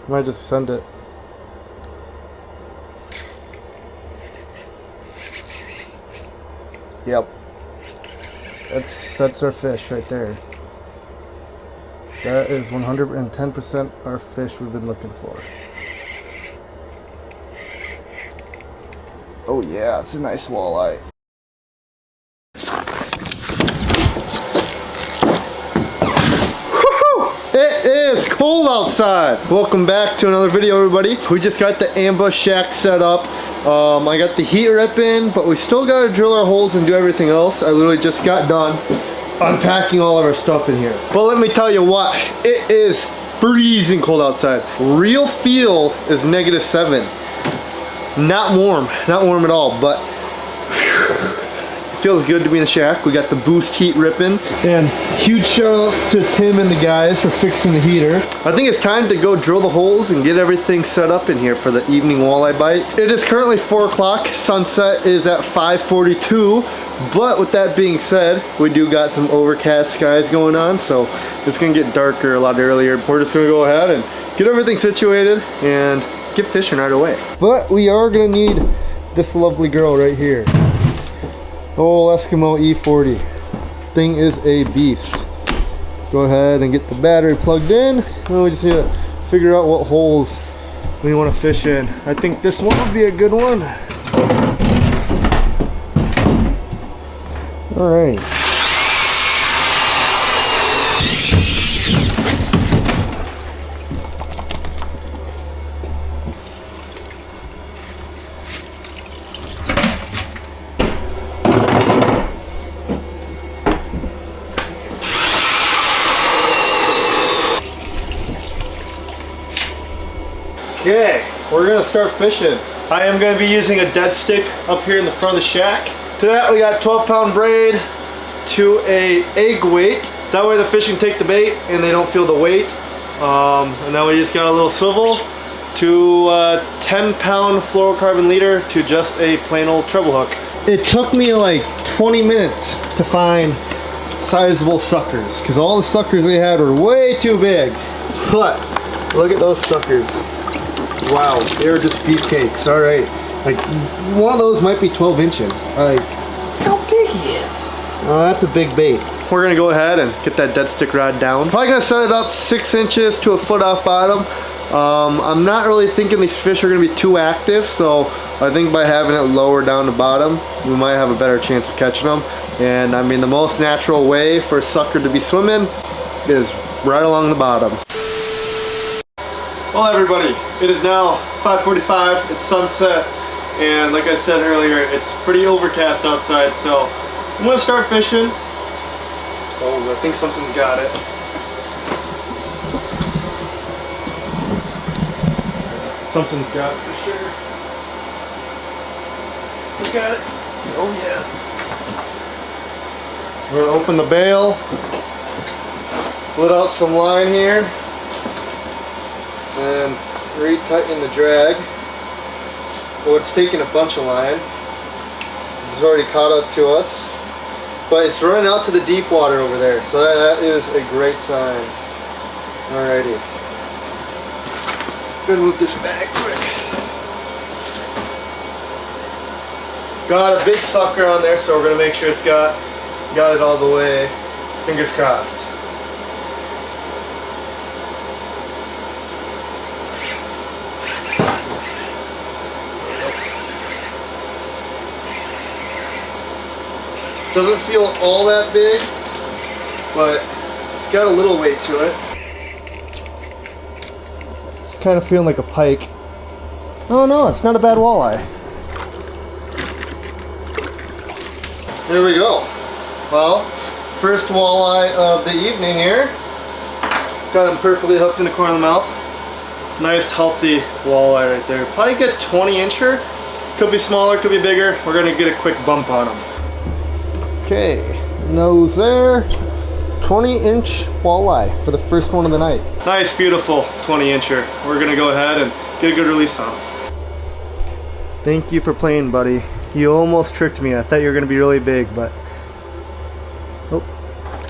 Might just send it. Yep. That's our fish right there. That is 110% our fish we've been looking for. Oh yeah, it's a nice walleye. It is cold outside. Welcome back to another video, everybody. We just got the ambush shack set up. I got the heat ripping, but we still gotta drill our holes and do everything else. I literally just got done unpacking all of our stuff in here. But let me tell you what, it is freezing cold outside. Real feel is -7. Not warm at all, but feels good to be in the shack. We got the boost heat ripping, and huge shout out to Tim and the guys for fixing the heater. I think it's time to go drill the holes and get everything set up in here for the evening walleye bite. It is currently 4 o'clock. Sunset is at 5:42. But with that being said, we do got some overcast skies going on, so it's gonna get darker a lot earlier. We're just gonna go ahead and get everything situated and get fishing right away. But we are gonna need this lovely girl right here. Oh, Eskimo E40. Thing is a beast. Go ahead and get the battery plugged in. And we just need to figure out what holes we want to fish in. I think this one would be a good one. All right. Okay, we're gonna start fishing. I am gonna be using a dead stick up here in the front of the shack. To that we got 12-pound braid to a egg weight. That way the fish can take the bait and they don't feel the weight. And then we just got a little swivel to a 10-pound fluorocarbon leader to just a plain old treble hook. It took me like 20 minutes to find sizable suckers because all the suckers they had were way too big. But look at those suckers. Wow, they're just beefcakes. All right, like one of those might be 12 inches. Like, how big he is. Oh, that's a big bait. We're gonna go ahead and get that dead stick rod down. Probably gonna set it up 6 inches to a foot off bottom. I'm not really thinking these fish are gonna be too active, so I think by having it lower down the bottom, we might have a better chance of catching them. And I mean, the most natural way for a sucker to be swimming is right along the bottom. Well, everybody, it is now 5:45, it's sunset, and like I said earlier, it's pretty overcast outside, so I'm gonna start fishing. Oh, I think something's got it. Something's got it for sure. We got it. Oh yeah. We're gonna open the bail, let out some line here, and retighten the drag. Well, it's taking a bunch of line. It's already caught up to us, but it's running out to the deep water over there, so that is a great sign. Alrighty, gonna move this back quick. Got a big sucker on there, so we're gonna make sure it's got it all the way. Fingers crossed. Doesn't feel all that big, but it's got a little weight to it. It's kind of feeling like a pike. Oh no, it's not a bad walleye. There we go. Well, first walleye of the evening here. Got him perfectly hooked in the corner of the mouth. Nice healthy walleye right there. Probably get 20-incher. Could be smaller, could be bigger. We're gonna get a quick bump on him. Okay, nose there. 20-inch walleye for the first one of the night. Nice, beautiful 20-incher. We're gonna go ahead and get a good release on him. Thank you for playing, buddy. You almost tricked me. I thought you were gonna be really big, but oh,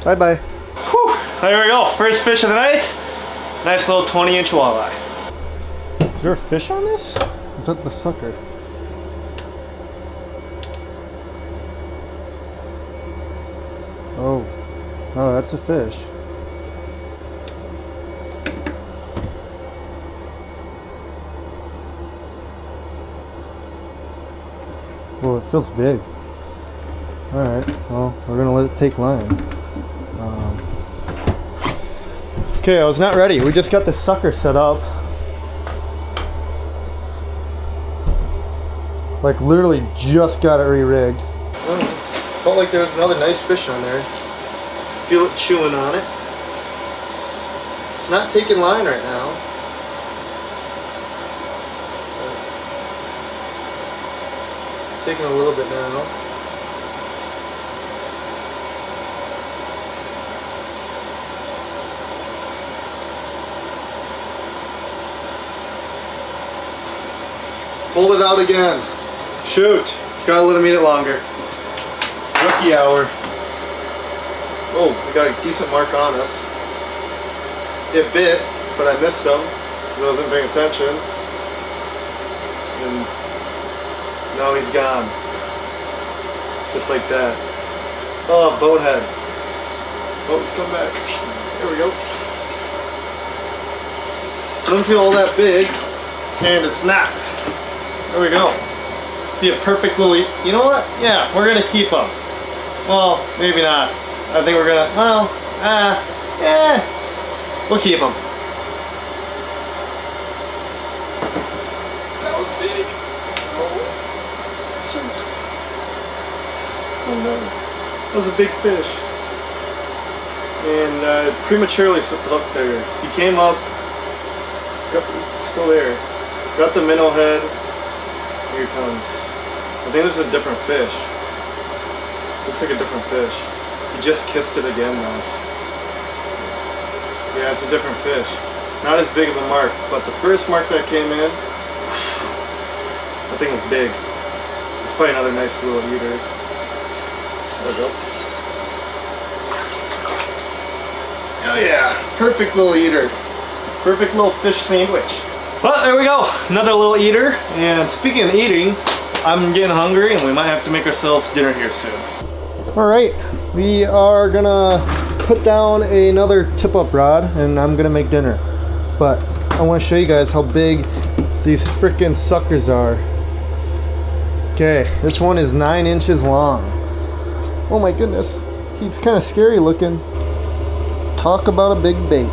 bye-bye. Whew, there we go. First fish of the night. Nice little 20-inch walleye. Is there a fish on this? Is that the sucker? Oh. Oh, that's a fish. Well, it feels big. Alright, well, we're gonna let it take line. Okay, I was not ready. We just got the sucker set up. Like, literally just got it re-rigged. Felt like there was another nice fish on there. Feel it chewing on it. It's not taking line right now. Taking a little bit now. Pull it out again. Shoot. Gotta let him eat it longer. Rookie hour. Oh, we got a decent mark on us. It bit, but I missed him. He wasn't paying attention. And now he's gone. Just like that. Oh, boathead. Oh, he's come back. There we go. Doesn't feel all that big. And it's not. There we go. Be a perfect little, you know what? Yeah, we're gonna keep them. Well, maybe not. I think we're gonna, well, we'll keep them. That was big. Oh, shoot. Oh no. That was a big fish. And prematurely slipped up there. He came up, still there. Got the minnow head. Here he comes. I think this is a different fish. Looks like a different fish. He just kissed it again though. Yeah, it's a different fish. Not as big of a mark, but the first mark that came in, that thing was big. It's probably another nice little eater. There we go. Oh yeah, perfect little eater. Perfect little fish sandwich. Well, there we go, another little eater. And speaking of eating, I'm getting hungry and we might have to make ourselves dinner here soon. All right, we are gonna put down another tip-up rod and I'm gonna make dinner. But I wanna show you guys how big these frickin' suckers are. Okay, this one is 9 inches long. Oh my goodness, he's kind of scary looking. Talk about a big bait.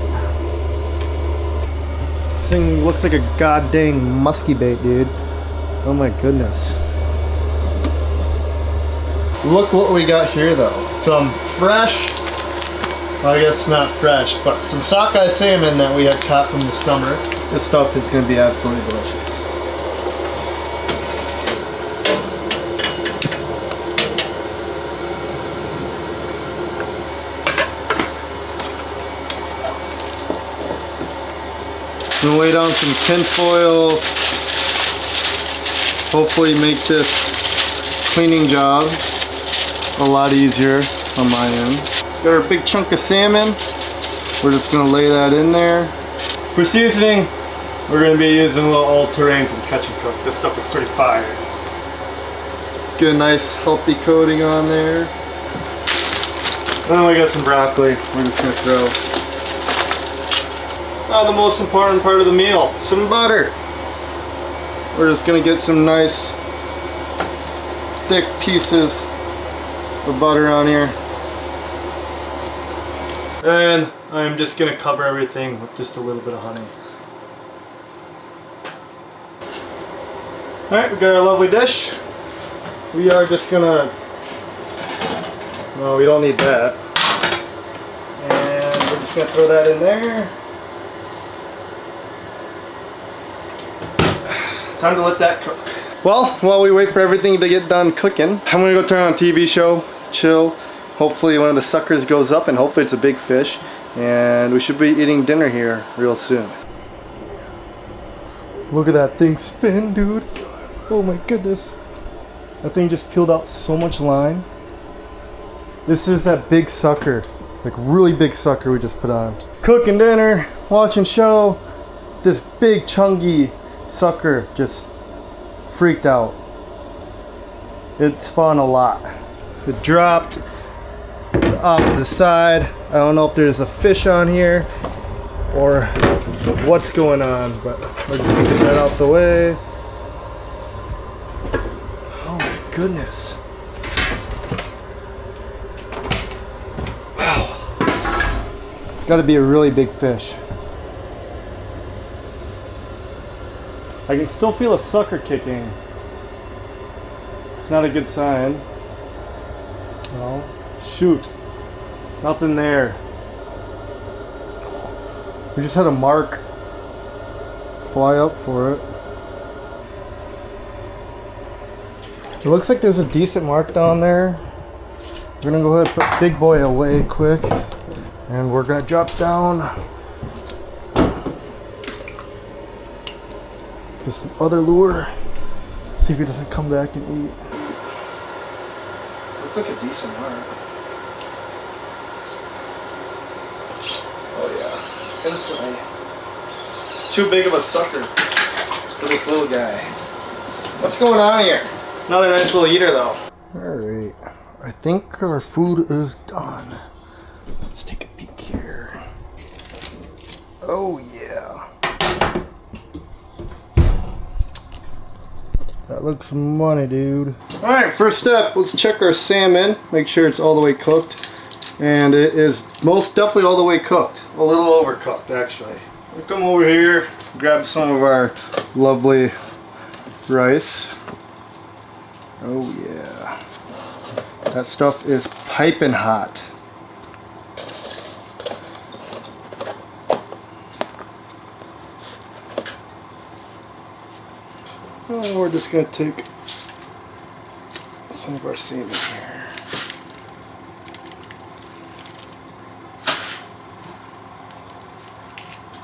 This thing looks like a god dang musky bait, dude. Oh my goodness. Look what we got here though. Some fresh, well, I guess not fresh, but some sockeye salmon that we had caught from the summer. This stuff is going to be absolutely delicious. I'm gonna lay down some tin foil. Hopefully make this cleaning job a lot easier on my end. Got our big chunk of salmon. We're just gonna lay that in there. For seasoning, we're gonna be using a little all-terrain from Catch and Cook. This stuff is pretty fire. Get a nice healthy coating on there. Then we got some broccoli. We're just gonna throw. Now the most important part of the meal, some butter. We're just gonna get some nice thick pieces of butter on here. And I'm just gonna cover everything with just a little bit of honey. Alright, we got our lovely dish. We are just gonna, well, we don't need that. And we're just gonna throw that in there. Time to let that cook. Well, while we wait for everything to get done cooking, I'm gonna go turn on a TV show, chill. Hopefully one of the suckers goes up and hopefully it's a big fish. And we should be eating dinner here real soon. Look at that thing spin, dude. Oh my goodness. That thing just peeled out so much line. This is that big sucker, like really big sucker we just put on. Cooking dinner, watching show. This big chunky sucker just freaked out. It spawned a lot. It dropped. It's off to the side. I don't know if there's a fish on here or what's going on, but we're just gonna get that out the way. Oh my goodness. Wow. Gotta be a really big fish. I can still feel a sucker kicking. It's not a good sign. Oh, shoot. Nothing there. We just had a mark fly up for it. It looks like there's a decent mark down there. We're gonna go ahead and put Big Boy away quick. And we're gonna drop down this other lure. See if he doesn't come back and eat. Looks like a decent mark. Oh yeah, instantly. It's too big of a sucker for this little guy. What's going on here? Another nice little eater though. Alright, I think our food is done. Let's take a peek here. Oh yeah. That looks money, dude. Alright, first step, let's check our salmon. Make sure it's all the way cooked. And it is most definitely all the way cooked. A little overcooked, actually. We'll come over here, grab some of our lovely rice. Oh yeah. That stuff is piping hot. Oh, we're just going to take some of our salmon here.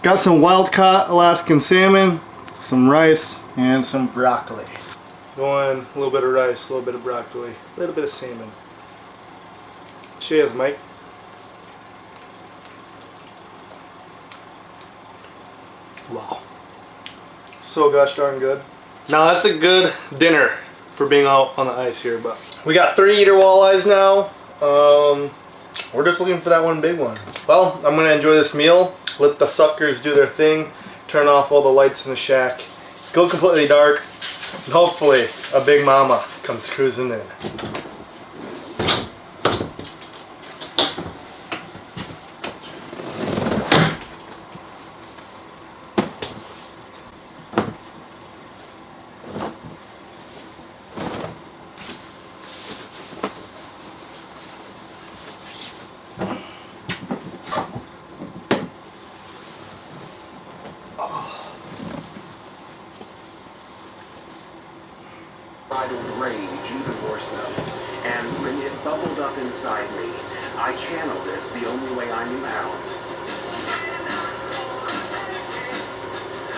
Got some wild-caught Alaskan salmon, some rice, and some broccoli. Going a little bit of rice, a little bit of broccoli, a little bit of salmon. Cheers, Mike. Wow. So gosh darn good. Now that's a good dinner for being out on the ice here, but we got 3 eater walleyes now. We're just looking for that one big one. Well, I'm gonna enjoy this meal, let the suckers do their thing, turn off all the lights in the shack, go completely dark, and hopefully a big mama comes cruising in. Rage even more so. And when it bubbled up inside me, I channeled it the only way I knew how.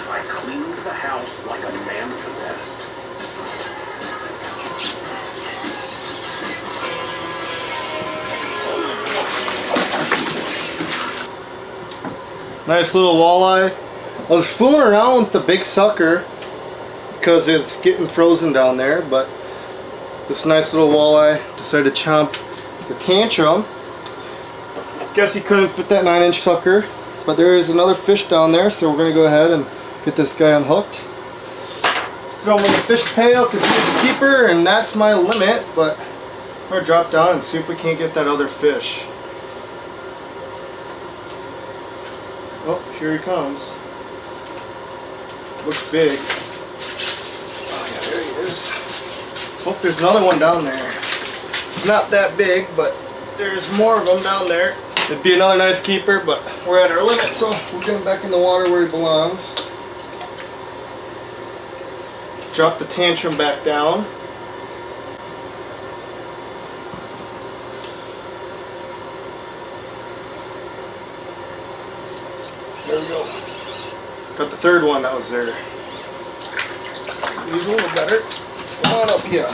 I cleaned the house like a man possessed. Nice little walleye. I was fooling around with the big sucker because it's getting frozen down there, but this nice little walleye decided to chomp the tantrum. Guess he couldn't fit that 9-inch sucker, but there is another fish down there, so we're gonna go ahead and get this guy unhooked. Throw him in the fish pail because he's a keeper and that's my limit, but I'm gonna drop down and see if we can't get that other fish. Oh, here he comes. Looks big. Oh yeah, there he is. Oh, there's another one down there. It's not that big, but there's more of them down there. It'd be another nice keeper, but we're at our limit, so we'll get him back in the water where he belongs. Drop the tantrum back down. There we go. Got the third one that was there. He's a little better. Come on up here.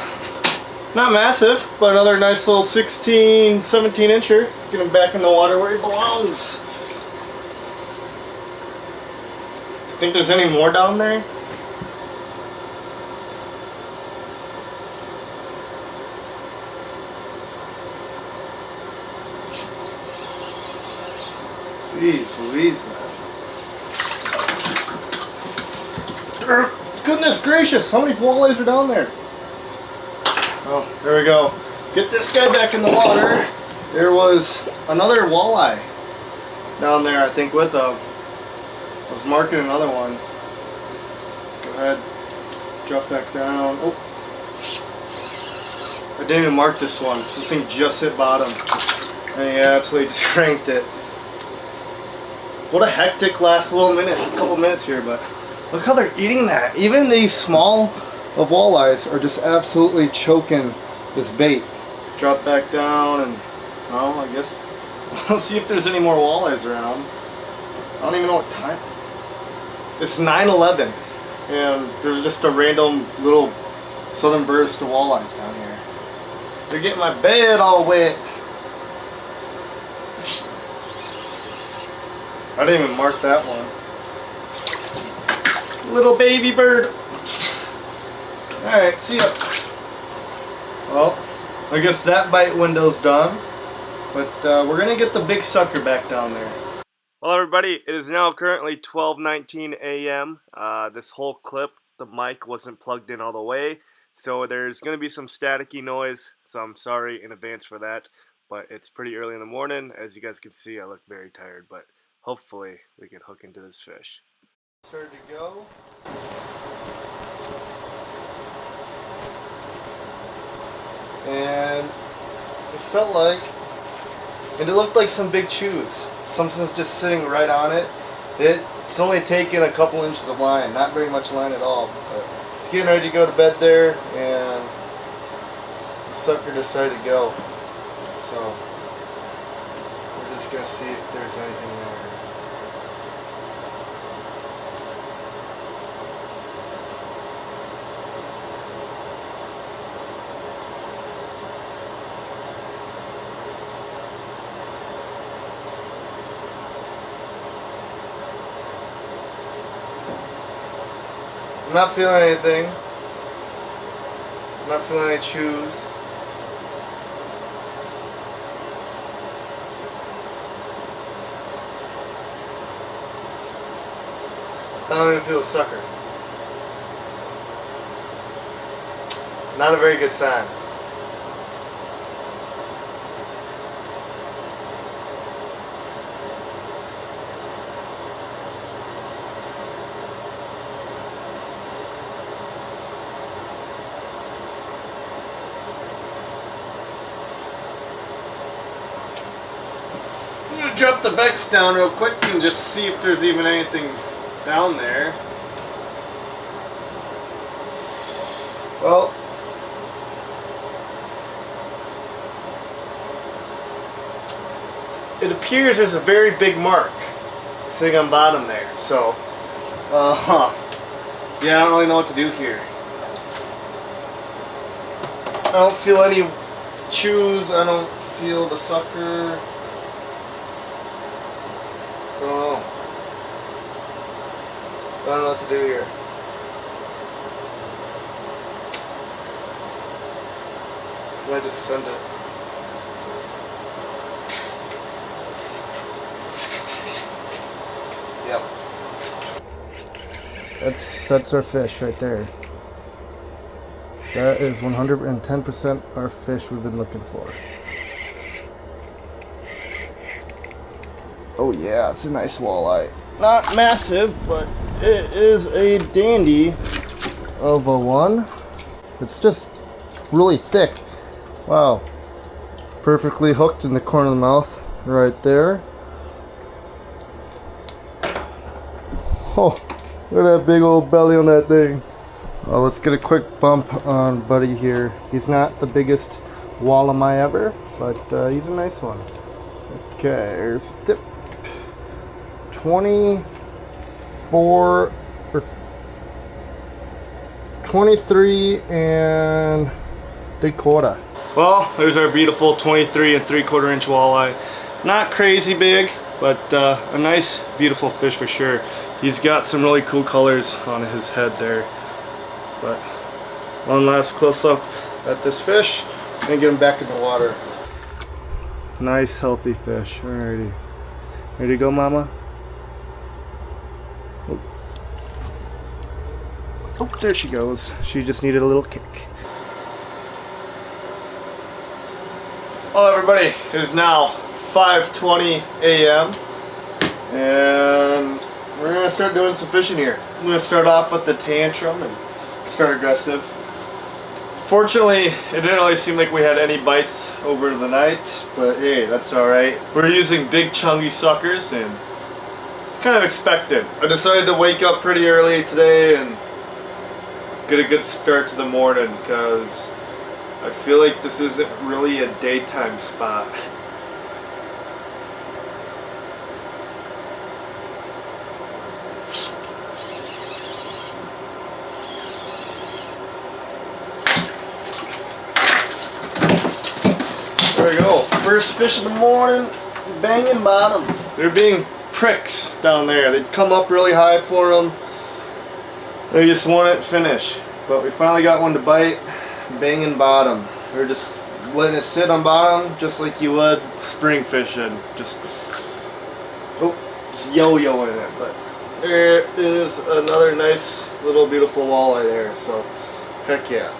Not massive, but another nice little 16, 17 incher. Get him back in the water where he belongs. Think there's any more down there? Jeez Louise, man. Goodness gracious, how many walleyes are down there? Oh, there we go. Get this guy back in the water. There was another walleye down there, I think, with him. I was marking another one. Go ahead, drop back down. Oh, I didn't even mark this one. This thing just hit bottom, and he absolutely just cranked it. What a hectic last couple minutes here, but look how they're eating that. Even these small of walleyes are just absolutely choking this bait. Drop back down and, well, I guess we'll see if there's any more walleyes around. I don't even know what time. It's 9:11 and there's just a random little southern burst of walleyes down here. They're getting my bed all wet. I didn't even mark that one. Little baby bird. Alright, see ya. Well, I guess that bite window's done. But we're going to get the big sucker back down there. Well, everybody, it is now currently 12:19 a.m. This whole clip, the mic wasn't plugged in all the way. So there's going to be some staticky noise. So I'm sorry in advance for that. But it's pretty early in the morning. As you guys can see, I look very tired. But hopefully we can hook into this fish. Started to go. And it felt like, and it looked like some big chews. Something's just sitting right on it. It's only taken a couple inches of line, not very much line at all. But it's getting ready to go to bed there, and the sucker decided to go. So we're just gonna see if there's anything there. I'm not feeling anything. I'm not feeling any chews. I don't even feel a sucker. Not a very good sign. I'm gonna drop the Vex down real quick and just see if there's even anything down there. Well, it appears there's a very big mark sitting on bottom there. So, yeah, I don't really know what to do here. I don't feel any chews. I don't feel the sucker. I don't know what to do here. I might just send it. Yep. That's our fish right there. That is 110% our fish we've been looking for. Oh yeah, it's a nice walleye. Not massive, but it is a dandy of a one. It's just really thick. Wow. Perfectly hooked in the corner of the mouth right there. Oh, look at that big old belly on that thing. Well, let's get a quick bump on Buddy here. He's not the biggest walleye ever, but he's a nice one. Okay, here's a tip. 24 or 23 and 3/4. Well, there's our beautiful 23 and 3/4 inch walleye. Not crazy big, but a nice, beautiful fish for sure. He's got some really cool colors on his head there. But one last close up at this fish and get him back in the water. Nice, healthy fish. Alrighty. Ready to go, mama? Oh, there she goes. She just needed a little kick. Hello everybody, it is now 5:20 a.m. and we're gonna start doing some fishing here. I'm gonna start off with the tantrum and start aggressive. Fortunately, it didn't really seem like we had any bites over the night, but hey, that's alright. We're using big chunky suckers and it's kind of expected. I decided to wake up pretty early today and get a good start to the morning because I feel like this isn't really a daytime spot. There we go. First fish of the morning, banging bottom. They're being pricks down there. They'd come up really high for them. They just wouldn't finish. But we finally got one to bite, banging bottom. We're just letting it sit on bottom just like you would spring fishing. Just yo-yoing it. But there is another nice little beautiful walleye there. So heck yeah.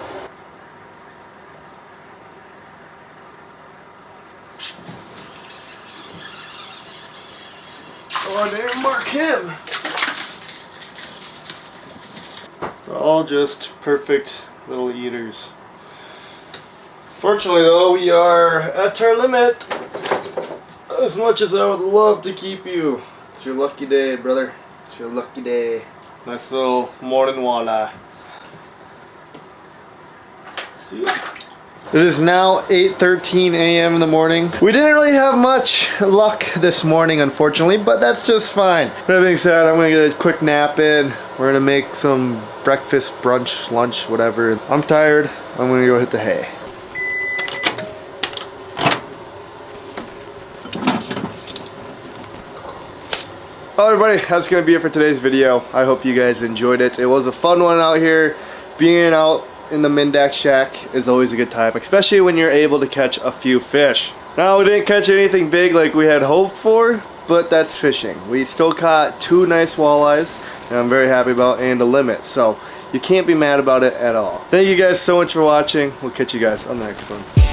Oh, I didn't mark him. They're all just perfect little eaters. Fortunately though, we are at our limit. As much as I would love to keep you. It's your lucky day, brother. It's your lucky day. Nice little morning walleye. See ya. It is now 8:13 a.m. in the morning. We didn't really have much luck this morning, unfortunately, but that's just fine. That being said, I'm gonna get a quick nap in. We're gonna make some breakfast, brunch, lunch, whatever. I'm tired. I'm gonna go hit the hay. Well, everybody, that's gonna be it for today's video. I hope you guys enjoyed it. It was a fun one out here. Being out in the Mindak shack is always a good time, especially when you're able to catch a few fish. Now, we didn't catch anything big like we had hoped for, but that's fishing. We still caught 2 nice walleyes, and I'm very happy about, and a limit, so you can't be mad about it at all. Thank you guys so much for watching. We'll catch you guys on the next one.